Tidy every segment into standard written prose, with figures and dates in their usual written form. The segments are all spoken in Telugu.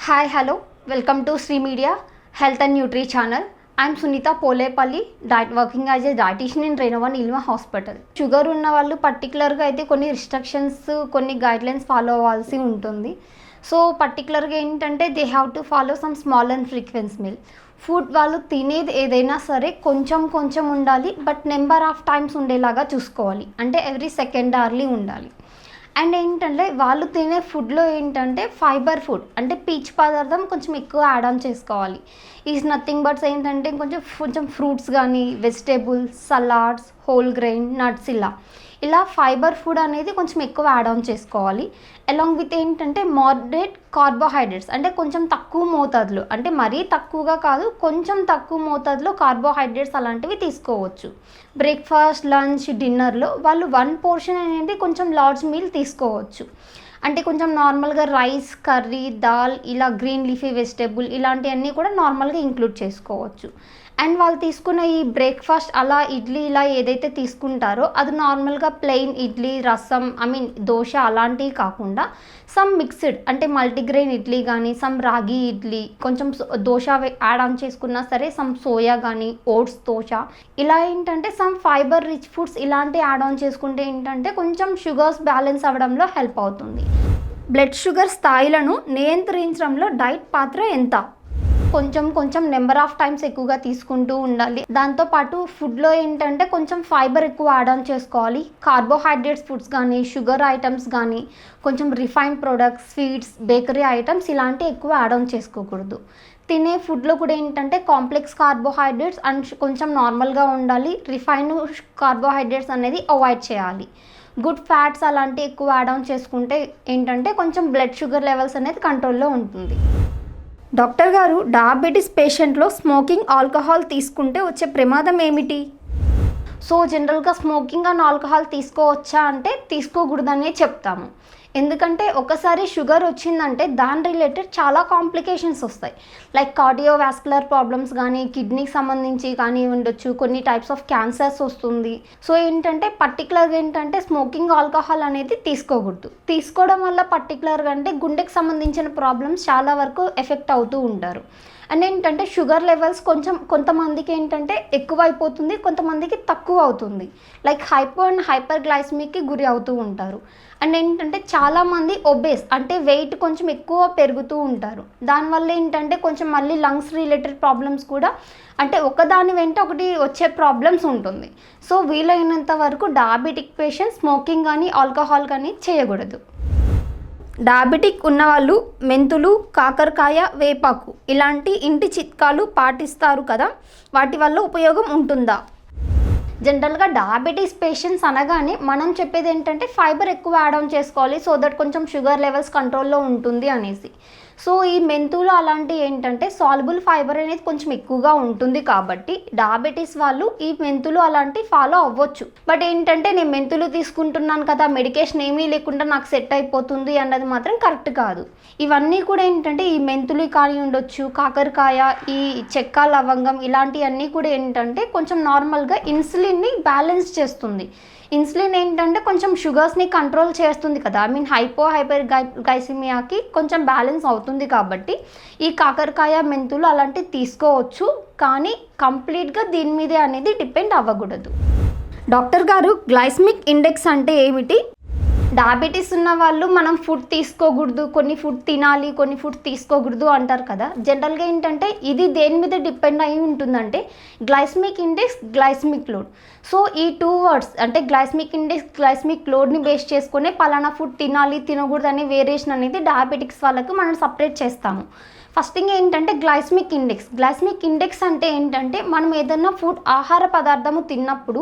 Hi, hello. Welcome to Sri Media Health and Nutri channel. I'm Sunita Polepalli, working as a dietitian in Renovan Ilma Hospital. Sugar ఉన్న వాళ్ళు పర్టికులర్గా అయితే కొన్ని రిస్ట్రిక్షన్స్ కొన్ని గైడ్లైన్స్ ఫాలో అవ్వాల్సి ఉంటుంది. సో పర్టికులర్గా ఏంటంటే they have to follow some small and ఫ్రీక్వెన్స్ meal. Food వాళ్ళు తినేది ఏదైనా సరే కొంచెం కొంచెం ఉండాలి, బట్ నెంబర్ ఆఫ్ టైమ్స్ ఉండేలాగా చూసుకోవాలి. అంటే ఎవ్రీ సెకండ్ అవర్లీ ఉండాలి. అండ్ ఏంటంటే వాళ్ళు తినే ఫుడ్లో ఏంటంటే ఫైబర్ ఫుడ్ అంటే పీచు పదార్థం కొంచెం ఎక్కువ యాడ్ ఆన్ చేసుకోవాలి. ఈజ్ నథింగ్ బట్స్ ఏంటంటే కొంచెం ఫ్రూట్స్ కానీ vegetables, salads, whole grain, nuts ఇలా ఫైబర్ ఫుడ్ అనేది కొంచెం ఎక్కువ యాడ్ ఆన్ చేసుకోవాలి. అలాంగ్ విత్ ఏంటంటే మోడరేట్ కార్బోహైడ్రేట్స్ అంటే కొంచెం తక్కువ మోతాదులో, అంటే మరీ తక్కువగా కాదు, కొంచెం తక్కువ మోతాదులో కార్బోహైడ్రేట్స్ అలాంటివి తీసుకోవచ్చు. బ్రేక్ఫాస్ట్, లంచ్, డిన్నర్లో వాళ్ళు 1 పోర్షన్ అనేది కొంచెం లార్జ్ మీల్ తీసుకోవచ్చు. అంటే కొంచెం నార్మల్గా రైస్, కర్రీ, దాల్ ఇలా గ్రీన్ లీఫీ వెజిటేబుల్ ఇలాంటివన్నీ కూడా నార్మల్గా ఇంక్లూడ్ చేసుకోవచ్చు. అండ్ వాళ్ళు తీసుకున్న ఈ బ్రేక్ఫాస్ట్ అలా ఇడ్లీ ఇలా ఏదైతే తీసుకుంటారో అది నార్మల్గా ప్లెయిన్ ఇడ్లీ, రసం, దోశ అలాంటివి కాకుండా సమ్ మిక్స్డ్ అంటే మల్టీగ్రెయిన్ ఇడ్లీ కానీ, సమ్ రాగి ఇడ్లీ, కొంచెం దోశ యాడ్ ఆన్ చేసుకున్నా సరే, సమ్ సోయా కానీ, ఓట్స్ దోశ ఇలా ఏంటంటే సమ్ ఫైబర్ రిచ్ ఫుడ్స్ ఇలాంటివి యాడ్ ఆన్ చేసుకుంటే ఏంటంటే కొంచెం షుగర్స్ బ్యాలెన్స్ అవ్వడంలో హెల్ప్ అవుతుంది. బ్లడ్ షుగర్ స్థాయిలను నియంత్రించడంలో డైట్ పాత్ర ఎంత? కొంచెం నెంబర్ ఆఫ్ టైమ్స్ ఎక్కువగా తీసుకుంటూ ఉండాలి. దాంతోపాటు ఫుడ్లో ఏంటంటే కొంచెం ఫైబర్ ఎక్కువ యాడ్ ఆన్ చేసుకోవాలి. కార్బోహైడ్రేట్స్ ఫుడ్స్ కానీ, షుగర్ ఐటమ్స్ కానీ, కొంచెం refined products, sweets, bakery items ఇలాంటివి ఎక్కువ యాడ్ ఆన్ చేసుకోకూడదు. తినే ఫుడ్లో కూడా ఏంటంటే కాంప్లెక్స్ కార్బోహైడ్రేట్స్ అండ్ కొంచెం నార్మల్గా ఉండాలి. రిఫైన్డ్ కార్బోహైడ్రేట్స్ అనేది అవాయిడ్ చేయాలి. గుడ్ ఫ్యాట్స్ అలాంటివి ఎక్కువ యాడ్ ఆన్ చేసుకుంటే ఏంటంటే కొంచెం బ్లడ్ షుగర్ లెవెల్స్ అనేది కంట్రోల్లో ఉంటుంది. డాక్టర్ గారు, డయాబెటీస్ పేషెంట్లో స్మోకింగ్, ఆల్కహాల్ తీసుకుంటే వచ్చే ప్రమాదం ఏమిటి? సో జనరల్గా స్మోకింగ్ అండ్ ఆల్కహాల్ తీసుకోవచ్చా అంటే తీసుకోకూడదనే చెప్తాము. ఎందుకంటే ఒకసారి షుగర్ వచ్చిందంటే దాని రిలేటెడ్ చాలా కాంప్లికేషన్స్ వస్తాయి. లైక్ కార్డియోవాస్కులర్ ప్రాబ్లమ్స్ కానీ, కిడ్నీకి సంబంధించి కానీ ఉండొచ్చు, కొన్ని టైప్స్ ఆఫ్ క్యాన్సర్స్ వస్తుంది. సో ఏంటంటే పర్టికులర్గా ఏంటంటే స్మోకింగ్, ఆల్కహాల్ అనేది తీసుకోకూడదు. తీసుకోవడం వల్ల పర్టికులర్గా అంటే గుండెకి సంబంధించిన ప్రాబ్లమ్స్ చాలా వరకు ఎఫెక్ట్ అవుతూ ఉంటారు. అండ్ ఏంటంటే షుగర్ లెవెల్స్ కొంతమందికి ఏంటంటే ఎక్కువ అయిపోతుంది, కొంతమందికి తక్కువ అవుతుంది. లైక్ హైపో అండ్ హైపర్ గ్లైసెమిక్కి గురి అవుతూ ఉంటారు. అండ్ ఏంటంటే చాలామంది ఒబేస్ అంటే వెయిట్ కొంచెం ఎక్కువ పెరుగుతూ ఉంటారు. దానివల్ల ఏంటంటే కొంచెం మళ్ళీ లంగ్స్ రిలేటెడ్ ప్రాబ్లమ్స్ కూడా అంటే ఒకదాని వెంట ఒకటి వచ్చే ప్రాబ్లమ్స్ ఉంటుంది. సో వీలైనంత వరకు డయాబెటిక్ పేషెంట్స్ స్మోకింగ్ కానీ, ఆల్కహాల్ కానీ చేయకూడదు. డయాబెటిక్ ఉన్నవాళ్ళు మెంతులు, కాకరకాయ, వేపాకు ఇలాంటి ఇంటి చిట్కాలు పాటిస్తారు కదా, వాటి వల్ల ఉపయోగం ఉంటుందా? జనరల్గా డయాబెటీస్ పేషెంట్స్ అనగానే మనం చెప్పేది ఏంటంటే ఫైబర్ ఎక్కువ యాడ్ ఆన్ చేసుకోవాలి, సో దట్ కొంచెం షుగర్ లెవెల్స్ కంట్రోల్లో ఉంటుంది అనేసి. సో ఈ మెంతులు అలాంటివి ఏంటంటే సాల్యుబుల్ ఫైబర్ అనేది కొంచెం ఎక్కువగా ఉంటుంది కాబట్టి డయాబెటీస్ వాళ్ళు ఈ మెంతులు అలాంటివి ఫాలో అవ్వచ్చు. బట్ ఏంటంటే నేను మెంతులు తీసుకుంటున్నాను కదా, మెడికేషన్ ఏమీ లేకుండా నాకు సెట్ అయిపోతుంది అన్నది మాత్రం కరెక్ట్ కాదు. ఇవన్నీ కూడా ఏంటంటే ఈ మెంతులు కానీ ఉండొచ్చు, కాకరకాయ, ఈ చెక్క, లవంగం ఇలాంటివన్నీ కూడా ఏంటంటే కొంచెం నార్మల్గా ఇన్సులిన్ని బ్యాలెన్స్ చేస్తుంది. ఇన్సులిన్ ఏంటంటే కొంచెం షుగర్స్ని కంట్రోల్ చేస్తుంది కదా, హైపర్ గ్లైసిమియాకి కొంచెం బ్యాలెన్స్ అవుతుంది కాబట్టి ఈ కాకరకాయ, మెంతులు అలాంటివి తీసుకోవచ్చు, కానీ కంప్లీట్గా దీని మీదే అనేది డిపెండ్ అవ్వకూడదు. డాక్టర్ గారు, గ్లైసెమిక్ ఇండెక్స్ అంటే ఏమిటి? డయాబెటీస్ ఉన్న వాళ్ళు మనం ఫుడ్ తీసుకోకూడదు, కొన్ని ఫుడ్ తినాలి, కొన్ని ఫుడ్ తీసుకోకూడదు అంటారు కదా. జనరల్గా ఏంటంటే ఇది దేని మీద డిపెండ్ అయి ఉంటుందంటే glycemic index, glycemic load. So ఈ 2 వర్డ్స్ అంటే గ్లైసెమిక్ ఇండెక్స్, గ్లైసెమిక్ లోడ్ని బేస్ చేసుకునే పలానా ఫుడ్ తినాలి, తినకూడదు అనే వేరియేషన్ అనేది డయాబెటిక్స్ వాళ్ళకి మనం సపరేట్ చేస్తాము. ఫస్ట్ థింగ్ ఏంటంటే గ్లైసెమిక్ ఇండెక్స్ అంటే ఏంటంటే మనం ఏదైనా ఫుడ్, ఆహార పదార్థము తిన్నప్పుడు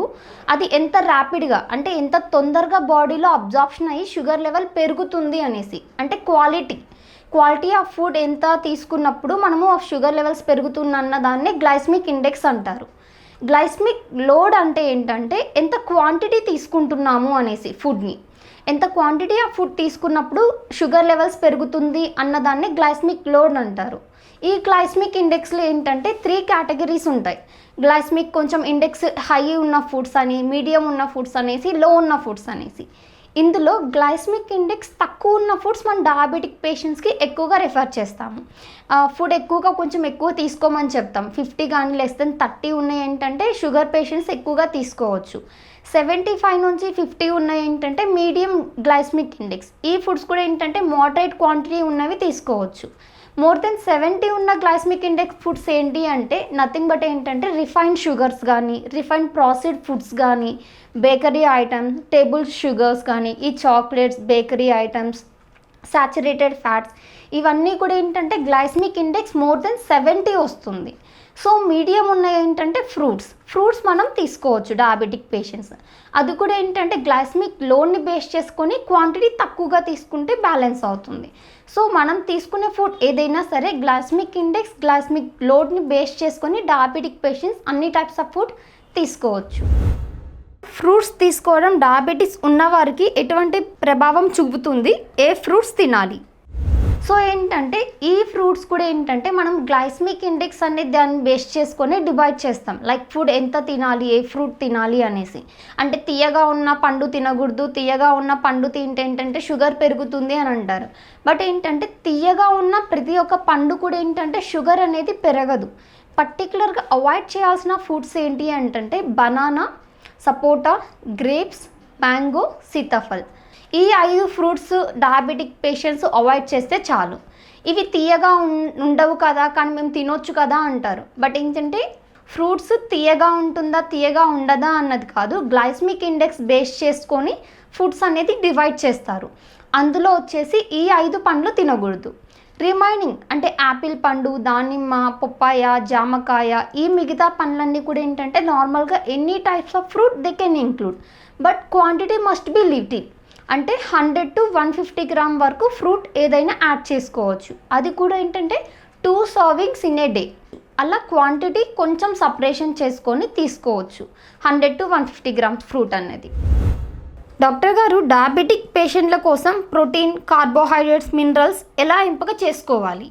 అది ఎంత ర్యాపిడ్గా అంటే ఎంత తొందరగా బాడీలో అబ్జార్ప్షన్ అయ్యి షుగర్ లెవెల్ పెరుగుతుంది అనేసి. అంటే క్వాలిటీ ఆఫ్ ఫుడ్ ఎంత తీసుకున్నప్పుడు మనము షుగర్ లెవెల్స్ పెరుగుతున్న దాన్ని గ్లైసెమిక్ ఇండెక్స్ అంటారు. గ్లైసెమిక్ లోడ్ అంటే ఏంటంటే ఎంత క్వాంటిటీ తీసుకుంటున్నాము అనేసి, ఫుడ్ని ఎంత క్వాంటిటీ ఆఫ్ ఫుడ్ తీసుకున్నప్పుడు షుగర్ లెవెల్స్ పెరుగుతుంది అన్నదాన్ని గ్లైసెమిక్ లోడ్ అంటారు. ఈ గ్లైసెమిక్ ఇండెక్స్లో ఏంటంటే 3 కేటగిరీస్ ఉంటాయి. గ్లైసెమిక్ కొంచెం ఇండెక్స్ హై ఉన్న ఫుడ్స్ అని, మీడియం ఉన్న ఫుడ్స్ అనేసి, లో ఉన్న ఫుడ్స్ అనేసి. ఇందులో గ్లైసెమిక్ ఇండెక్స్ తక్కువ ఉన్న ఫుడ్స్ మనం డయాబెటిక్ పేషెంట్స్కి ఎక్కువగా రిఫర్ చేస్తాము. ఫుడ్ ఎక్కువగా కొంచెం ఎక్కువ తీసుకోమని చెప్తాం. 50 కానీ లెస్ దెన్ 30 ఉన్నాయి ఏంటంటే షుగర్ పేషెంట్స్ ఎక్కువగా తీసుకోవచ్చు. 75 నుంచి 50 ఉన్నాయి ఏంటంటే మీడియం గ్లైసెమిక్ ఇండెక్స్. ఈ ఫుడ్స్ కూడా ఏంటంటే మోడరేట్ క్వాంటిటీ ఉన్నవి తీసుకోవచ్చు. మోర్ దెన్ 70 ఉన్న గ్లైసెమిక్ ఇండెక్స్ ఫుడ్స్ ఏంటి అంటే నథింగ్ బట్ ఏంటంటే రిఫైన్డ్ షుగర్స్ కానీ, రిఫైన్డ్ ప్రాసెస్డ్ ఫుడ్స్ కానీ, బేకరీ ఐటమ్స్, టేబుల్ షుగర్స్ కానీ, ఈ chocolates, bakery items, saturated fats, ఇవన్నీ కూడా ఏంటంటే గ్లైసెమిక్ ఇండెక్స్ మోర్ దెన్ 70 వస్తుంది. సో మీడియం ఉన్నాయి ఏంటంటే ఫ్రూట్స్ మనం తీసుకోవచ్చు డయాబెటిక్ పేషెంట్స్. అది కూడా ఏంటంటే గ్లైసెమిక్ లోడ్ని బేస్ చేసుకొని క్వాంటిటీ తక్కువగా తీసుకుంటే బ్యాలెన్స్ అవుతుంది. సో మనం తీసుకునే ఫుడ్ ఏదైనా సరే గ్లైసెమిక్ ఇండెక్స్, గ్లైసెమిక్ లోడ్ని బేస్ చేసుకొని డయాబెటిక్ పేషెంట్స్ అన్ని టైప్స్ ఆఫ్ ఫుడ్ తీసుకోవచ్చు. ఫ్రూట్స్ తీసుకోవడం డయాబెటీస్ ఉన్నవారికి ఎటువంటి ప్రభావం చూపుతుంది, ఏ ఫ్రూట్స్ తినాలి? సో ఏంటంటే ఈ ఫ్రూట్స్ కూడా ఏంటంటే మనం గ్లైసెమిక్ ఇండెక్స్ అనేది దాన్ని బేస్ చేసుకొని డివైడ్ చేస్తాం. లైక్ ఫుడ్ ఎంత తినాలి, ఏ ఫ్రూట్ తినాలి అనేసి. అంటే తీయగా ఉన్న పండు తినకూడదు, తీయగా ఉన్న పండు తింటే ఏంటంటే షుగర్ పెరుగుతుంది అని అంటారు. బట్ ఏంటంటే తీయగా ఉన్న ప్రతి ఒక్క పండు కూడా ఏంటంటే షుగర్ అనేది పెరగదు. పర్టికులర్గా అవాయిడ్ చేయాల్సిన ఫుడ్స్ ఏంటి అంటే బనానా, సపోటా, గ్రేప్స్, మ్యాంగో, సీతాఫల్. ఈ 5 ఫ్రూట్స్ డయాబెటిక్ పేషెంట్స్ అవాయిడ్ చేస్తే చాలు. ఇవి తీయగా ఉండవు కదా, కానీ మేము తినొచ్చు కదా అంటారు. బట్ ఏంటంటే ఫ్రూట్స్ తీయగా ఉంటుందా, తీయగా ఉండదా అన్నది కాదు, గ్లైసెమిక్ ఇండెక్స్ బేస్ చేసుకొని ఫుడ్స్ అనేది డివైడ్ చేస్తారు. అందులో వచ్చేసి ఈ 5 పండ్లు తినకూడదు. రిమైనింగ్ అంటే యాపిల్ పండు, దానిమ్మ, పప్పాయ, జామకాయ, ఈ మిగతా పండ్లన్నీ కూడా ఏంటంటే నార్మల్గా any types of fruit they can include, but quantity must be little. అంటే 100 to 150 గ్రామ్ వరకు ఫ్రూట్ ఏదైనా యాడ్ చేసుకోవచ్చు. అది కూడా ఏంటంటే 2 సర్వింగ్స్ ఇన్ ఏ డే. అలా క్వాంటిటీ కొంచెం సపరేషన్ చేసుకొని తీసుకోవచ్చు 100 to 150 గ్రామ్స్ ఫ్రూట్ అనేది. డాక్టర్ గారు, డయాబెటిక్ పేషెంట్ల కోసం ప్రోటీన్, కార్బోహైడ్రేట్స్, మినరల్స్ ఎలా ఎంపిక చేసుకోవాలి?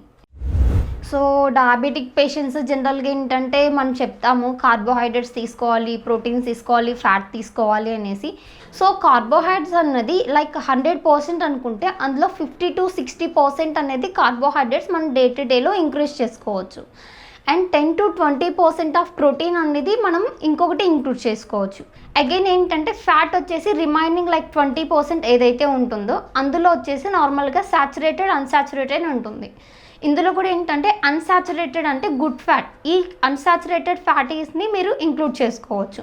సో డయాబెటిక్ పేషెంట్స్ జనరల్గా ఏంటంటే మనం చెప్తాము కార్బోహైడ్రేట్స్ తీసుకోవాలి, ప్రోటీన్స్ తీసుకోవాలి, ఫ్యాట్ తీసుకోవాలి అనేసి. సో కార్బోహైడ్రేట్స్ అన్నది లైక్ 100% అనుకుంటే అందులో 50 to 60% అనేది కార్బోహైడ్రేట్స్ మనం డే టు డేలో ఇంక్రీజ్ చేసుకోవచ్చు. అండ్ 10 to 20% ఆఫ్ ప్రోటీన్ అనేది మనం ఇంకొకటి ఇంక్లూడ్ చేసుకోవచ్చు. అగైన్ ఏంటంటే ఫ్యాట్ వచ్చేసి రిమైనింగ్ లైక్ 20% ఏదైతే ఉంటుందో అందులో వచ్చేసి నార్మల్గా సాచురేటెడ్, అన్సాచురేటెడ్ ఉంటుంది. ఇందులో కూడా ఏంటంటే అన్సాచురేటెడ్ అంటే గుడ్ ఫ్యాట్. ఈ అన్సాచురేటెడ్ ఫ్యాటీస్ని మీరు ఇంక్లూడ్ చేసుకోవచ్చు.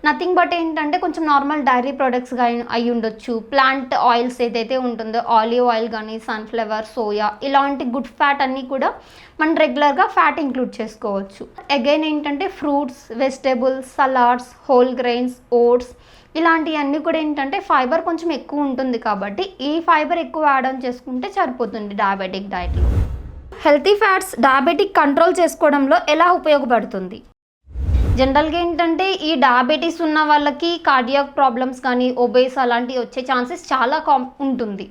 నథింగ్ బట్ ఏంటంటే కొంచెం నార్మల్ డైరీ ప్రొడక్ట్స్ కానీ అయి ఉండొచ్చు. ప్లాంట్ ఆయిల్స్ ఏదైతే ఉంటుందో ఆలివ్ ఆయిల్ కానీ, సన్ఫ్లవర్, సోయా, ఇలాంటి గుడ్ ఫ్యాట్ అన్నీ కూడా మనం రెగ్యులర్గా ఫ్యాట్ ఇంక్లూడ్ చేసుకోవచ్చు. అగైన్ ఏంటంటే fruits, vegetables, salads, whole grains, oats, ఇలాంటివన్నీ కూడా ఏంటంటే ఫైబర్ కొంచెం ఎక్కువ ఉంటుంది కాబట్టి ఈ ఫైబర్ ఎక్కువ యాడ్ ఆన్ చేసుకుంటే సరిపోతుంది డయాబెటిక్ డైట్లో. హెల్తీ ఫ్యాట్స్ డయాబెటిక్ కంట్రోల్ చేసుకోవడంలో ఎలా ఉపయోగపడుతుంది? జనరల్గా ఏంటంటే ఈ డయాబెటీస్ ఉన్న వాళ్ళకి కార్డియాక్ ప్రాబ్లమ్స్ కానీ, ఒబేస్ అలాంటివి వచ్చే ఛాన్సెస్ చాలా ఉంటుంది.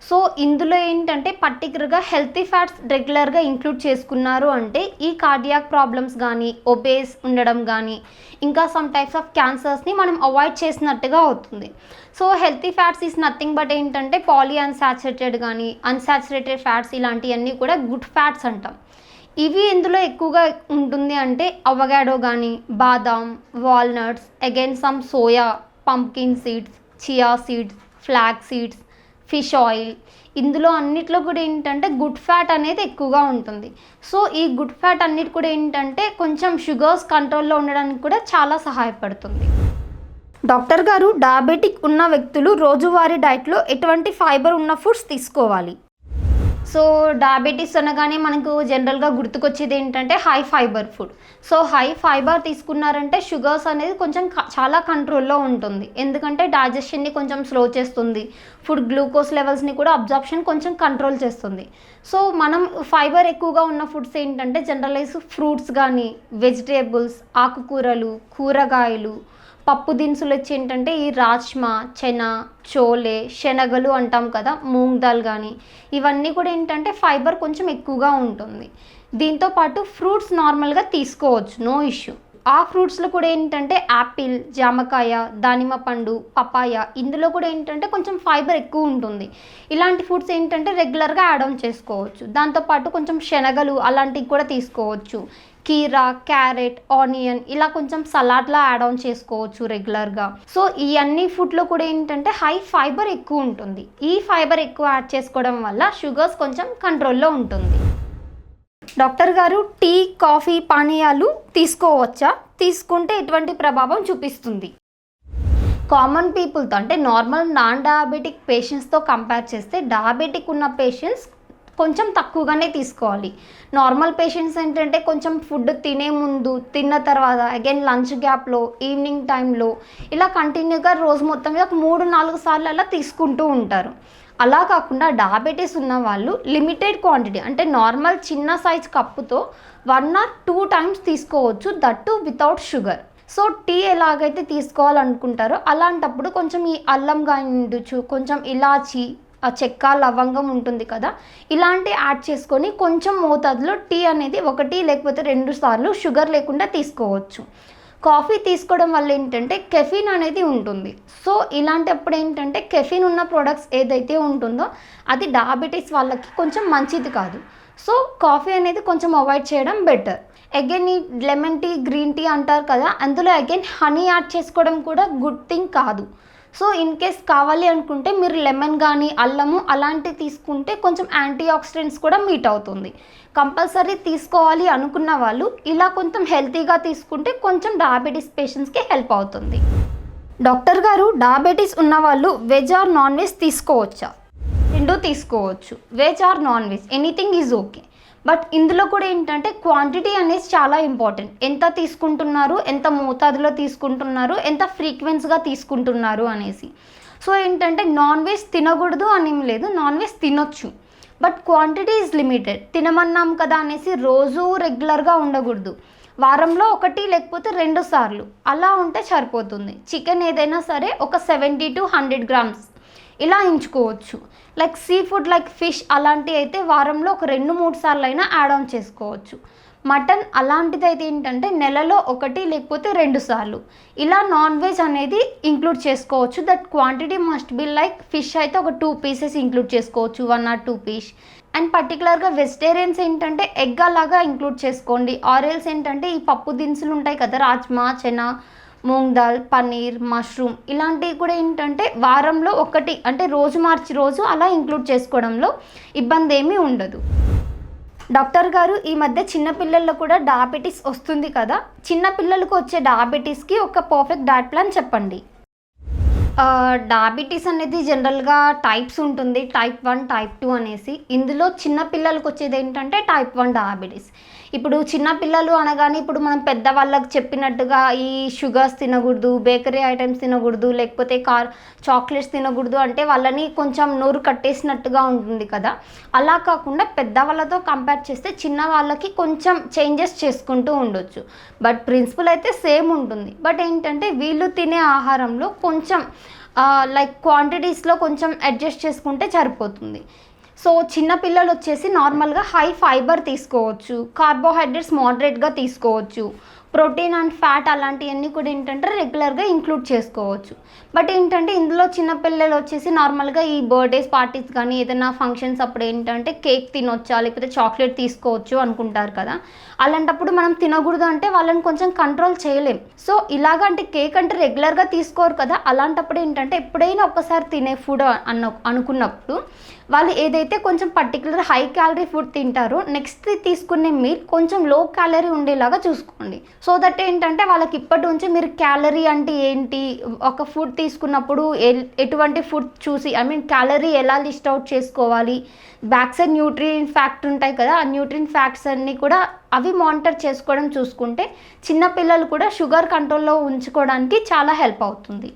సో ఇందులో ఏంటంటే పర్టికులర్గా హెల్తీ ఫ్యాట్స్ రెగ్యులర్గా ఇంక్లూడ్ చేసుకున్నారు అంటే ఈ కార్డియాక్ ప్రాబ్లమ్స్ కానీ, ఒబేస్ ఉండడం కానీ, ఇంకా సమ్ టైప్స్ ఆఫ్ క్యాన్సర్స్ని మనం అవాయిడ్ చేసినట్టుగా అవుతుంది. So healthy fats is nothing but ఏంటంటే పాలీ అన్సాచురేటెడ్ కానీ, అన్సాచురేటెడ్ ఫ్యాట్స్ ఇలాంటివన్నీ కూడా గుడ్ ఫ్యాట్స్ అంటాం. ఇవి ఎందులో ఎక్కువగా ఉంటుంది అంటే అవగాడో కానీ, బాదాం, walnuts, again some soya, pumpkin seeds, chia seeds, flax seeds, fish oil, ఇందులో అన్నిట్లో కూడా ఏంటంటే గుడ్ ఫ్యాట్ అనేది ఎక్కువగా ఉంటుంది. సో ఈ గుడ్ ఫ్యాట్ అన్నిటి కూడా ఏంటంటే కొంచెం షుగర్స్ కంట్రోల్లో ఉండడానికి కూడా చాలా సహాయపడుతుంది. డాక్టర్ గారు, డయాబెటిక్ ఉన్న వ్యక్తులు రోజువారీ డైట్లో ఎటువంటి ఫైబర్ ఉన్న ఫుడ్స్ తీసుకోవాలి? సో డయాబెటీస్ అనగానే మనకు జనరల్గా గుర్తుకొచ్చేది ఏంటంటే high fiber food. So high fiber తీసుకున్నారంటే షుగర్స్ అనేది కొంచెం చాలా కంట్రోల్లో ఉంటుంది. ఎందుకంటే డైజెషన్ని కొంచెం స్లో చేస్తుంది, ఫుడ్ గ్లూకోజ్ లెవెల్స్ని కూడా అబ్జార్ప్షన్ కొంచెం కంట్రోల్ చేస్తుంది. సో మనం ఫైబర్ ఎక్కువగా ఉన్న ఫుడ్స్ ఏంటంటే జనరలైజ్ ఫ్రూట్స్ కానీ, వెజిటేబుల్స్, ఆకుకూరలు, కూరగాయలు, పప్పు దినుసులు వచ్చి ఏంటంటే ఈ రాజ్మా, చెనా, చోలే, శనగలు అంటాం కదా, మూంగ్ దాల్ కానీ, ఇవన్నీ కూడా ఏంటంటే ఫైబర్ కొంచెం ఎక్కువగా ఉంటుంది. దీంతో పాటు ఫ్రూట్స్ నార్మల్గా తీసుకోవచ్చు, నో ఇష్యూ. ఆ ఫ్రూట్స్లో కూడా ఏంటంటే యాపిల్, జామకాయ, దానిమ్మ పండు, పపాయ, ఇందులో కూడా ఏంటంటే కొంచెం ఫైబర్ ఎక్కువ ఉంటుంది. ఇలాంటి ఫుడ్స్ ఏంటంటే రెగ్యులర్గా యాడ్ ఆన్ చేసుకోవచ్చు. దాంతోపాటు కొంచెం శనగలు అలాంటివి కూడా తీసుకోవచ్చు. కీరా, క్యారెట్, ఆనియన్ ఇలా కొంచెం సలాడ్లా యాడ్ ఆన్ చేసుకోవచ్చు రెగ్యులర్గా. సో ఈ అన్ని ఫుడ్లో కూడా ఏంటంటే హై ఫైబర్ ఎక్కువ ఉంటుంది. ఈ ఫైబర్ ఎక్కువ యాడ్ చేసుకోవడం వల్ల షుగర్స్ కొంచెం కంట్రోల్లో ఉంటుంది. డాక్టర్ గారు, టీ, కాఫీ, పానీయాలు తీసుకోవచ్చా? తీసుకుంటే ఎటువంటి ప్రభావం చూపిస్తుంది? కామన్ పీపుల్తో అంటే నార్మల్ నాన్ డయాబెటిక్ పేషెంట్స్తో కంపేర్ చేస్తే డయాబెటిక్ ఉన్న పేషెంట్స్ కొంచెం తక్కువగానే తీసుకోవాలి. నార్మల్ పేషెంట్స్ ఏంటంటే కొంచెం ఫుడ్ తినే ముందు, తిన్న తర్వాత, అగైన్ లంచ్ గ్యాప్లో, ఈవినింగ్ టైంలో ఇలా కంటిన్యూగా రోజు మొత్తం మీద 3-4 సార్లు అలా తీసుకుంటూ ఉంటారు. అలా కాకుండా డయాబెటీస్ ఉన్న వాళ్ళు లిమిటెడ్ క్వాంటిటీ అంటే నార్మల్ చిన్న సైజ్ కప్పుతో 1 or 2 times తీసుకోవచ్చు, that without sugar. So tea ఎలాగైతే తీసుకోవాలనుకుంటారో అలాంటప్పుడు కొంచెం ఈ అల్లం కానీ ఉండొచ్చు, కొంచెం ఇలాచి, చెక్క, లవంగం ఉంటుంది కదా, ఇలాంటి యాడ్ చేసుకొని కొంచెం మోతాదులో టీ అనేది 1 లేకపోతే 2 సార్లు షుగర్ లేకుండా తీసుకోవచ్చు. కాఫీ తీసుకోవడం వల్ల ఏంటంటే కెఫిన్ అనేది ఉంటుంది. సో ఇలాంటప్పుడు ఏంటంటే కెఫిన్ ఉన్న ప్రోడక్ట్స్ ఏదైతే ఉంటుందో అది డయాబెటీస్ వాళ్ళకి కొంచెం మంచిది కాదు. సో కాఫీ అనేది కొంచెం అవాయిడ్ చేయడం బెటర్. అగైన్ ఈ లెమన్ టీ, గ్రీన్ టీ అంటారు కదా, అందులో అగైన్ హనీ యాడ్ చేసుకోవడం కూడా గుడ్ థింగ్ కాదు. సో ఇన్ కేస్ కావాలి అనుకుంటే మీరు లెమన్ కానీ అల్లము అలాంటివి తీసుకుంటే కొంచెం యాంటీ ఆక్సిడెంట్స్ కూడా మీట్ అవుతుంది. కంపల్సరీ తీసుకోవాలి అనుకున్న వాళ్ళు ఇలా కొంచెం హెల్తీగా తీసుకుంటే కొంచెం డయాబెటీస్ పేషెంట్స్కి హెల్ప్ అవుతుంది. డాక్టర్ గారు, డయాబెటీస్ ఉన్నవాళ్ళు వెజ్ ఆర్ నాన్ వెజ్ తీసుకోవచ్చా? 2 తీసుకోవచ్చు. Veg or non veg anything is okay. But ఇందులో కూడా ఏంటంటే క్వాంటిటీ అనేది చాలా ఇంపార్టెంట్. ఎంత తీసుకుంటున్నారు, ఎంత మోతాదులో తీసుకుంటున్నారు, ఎంత ఫ్రీక్వెన్సీగా తీసుకుంటున్నారు అనేసి. సో ఏంటంటే నాన్ వెజ్ తినకూడదు అని ఏం లేదు, నాన్ వెజ్ తినొచ్చు, బట్ క్వాంటిటీ ఈజ్ లిమిటెడ్. తినమన్నాం కదా అనేసి రోజు రెగ్యులర్గా ఉండకూడదు. వారంలో 1 లేకపోతే 2 సార్లు అలా ఉంటే సరిపోతుంది. చికెన్ ఏదైనా సరే ఒక 70 to 100 grams ఇలా ఎంచుకోవచ్చు. Like sea food like fish అలాంటివి అయితే వారంలో ఒక 2-3 సార్లు అయినా యాడ్ ఆన్ చేసుకోవచ్చు. మటన్ అలాంటిది అయితే ఏంటంటే నెలలో 1 లేకపోతే 2 సార్లు ఇలా నాన్ వెజ్ అనేది ఇంక్లూడ్ చేసుకోవచ్చు. That quantity must be like fish అయితే ఒక 2 pieces ఇంక్లూడ్ చేసుకోవచ్చు, 1 or 2 pieces. అండ్ పర్టికులర్గా వెజిటేరియన్స్ ఏంటంటే ఎగ్ అలాగా ఇంక్లూడ్ చేసుకోండి. ఆరెల్స్ ఏంటంటే ఈ పప్పు దినుసులు ఉంటాయి కదా, రాజ్మా, చెనా, మూంగ్ దాల్, పన్నీర్, మష్రూమ్ ఇలాంటివి కూడా ఏంటంటే వారంలో 1 అంటే రోజు మార్చి రోజు అలా ఇంక్లూడ్ చేసుకోవడంలో ఇబ్బంది ఏమీ ఉండదు. డాక్టర్ గారు, ఈ మధ్య చిన్నపిల్లల్లో కూడా డయాబెటీస్ వస్తుంది కదా, చిన్నపిల్లలకు వచ్చే డయాబెటీస్కి ఒక పర్ఫెక్ట్ డైట్ ప్లాన్ చెప్పండి. డయాబెటీస్ అనేది జనరల్గా టైప్స్ ఉంటుంది, టైప్ 1, టైప్ 2 అనేసి. ఇందులో చిన్నపిల్లలకు వచ్చేది ఏంటంటే టైప్ 1 డయాబెటీస్. ఇప్పుడు చిన్నపిల్లలు అనగానే ఇప్పుడు మనం పెద్దవాళ్ళకి చెప్పినట్టుగా ఈ షుగర్స్ తినకూడదు, బేకరీ ఐటమ్స్ తినకూడదు, లేకపోతే చాక్లెట్స్ తినకూడదు అంటే వాళ్ళని కొంచెం నోరు కట్టేసినట్టుగా ఉంటుంది కదా. అలా కాకుండా పెద్దవాళ్ళతో కంపేర్ చేస్తే చిన్న వాళ్ళకి కొంచెం చేంజెస్ చేసుకుంటూ ఉండొచ్చు. బట్ ప్రిన్సిపల్ అయితే సేమ్ ఉంటుంది. బట్ ఏంటంటే వీళ్ళు తినే ఆహారంలో కొంచెం లైక్ క్వాంటిటీస్లో కొంచెం అడ్జస్ట్ చేసుకుంటే సరిపోతుంది. సో చిన్నపిల్లలు వచ్చేసి నార్మల్గా హై ఫైబర్ తీసుకోవచ్చు, కార్బోహైడ్రేట్స్ మోడరేట్గా తీసుకోవచ్చు, ప్రోటీన్ అండ్ ఫ్యాట్ అలాంటివన్నీ కూడా ఏంటంటే రెగ్యులర్గా ఇంక్లూడ్ చేసుకోవచ్చు. బట్ ఏంటంటే ఇందులో చిన్నపిల్లలు వచ్చేసి నార్మల్గా ఈ బర్త్డేస్ పార్టీస్ కానీ ఏదైనా ఫంక్షన్స్ అప్పుడు ఏంటంటే కేక్ తినొచ్చా లేకపోతే చాక్లెట్ తీసుకోవచ్చు అనుకుంటారు కదా. అలాంటప్పుడు మనం తినకూడదు అంటే వాళ్ళని కొంచెం కంట్రోల్ చేయలేం. సో ఇలాగంటే కేక్ అంటే రెగ్యులర్గా తీసుకోరు కదా, అలాంటప్పుడు ఏంటంటే ఎప్పుడైనా ఒక్కసారి తినే ఫుడ్ అనుకున్నప్పుడు వాళ్ళు ఏదైతే కొంచెం పర్టికులర్ హై క్యాలరీ ఫుడ్ తింటారో నెక్స్ట్ తీసుకునే మీల్ కొంచెం లో క్యాలరీ ఉండేలాగా చూసుకోండి. సో దట్ ఏంటంటే వాళ్ళకి ఇప్పటి నుంచి మీరు క్యాలరీ అంటే ఏంటి, ఒక ఫుడ్ తీసుకున్నప్పుడు ఎటువంటి ఫుడ్ చూసి క్యాలరీ ఎలా లిస్ట్ అవుట్ చేసుకోవాలి, బ్యాక్ సైడ్ న్యూట్రియం ఫ్యాక్ట్ ఉంటాయి కదా, ఆ న్యూట్రియం ఫ్యాక్ట్స్ అన్నీ కూడా అవి మానిటర్ చేసుకోవడం చూసుకుంటే చిన్నపిల్లలు కూడా షుగర్ కంట్రోల్లో ఉంచుకోవడానికి చాలా హెల్ప్ అవుతుంది.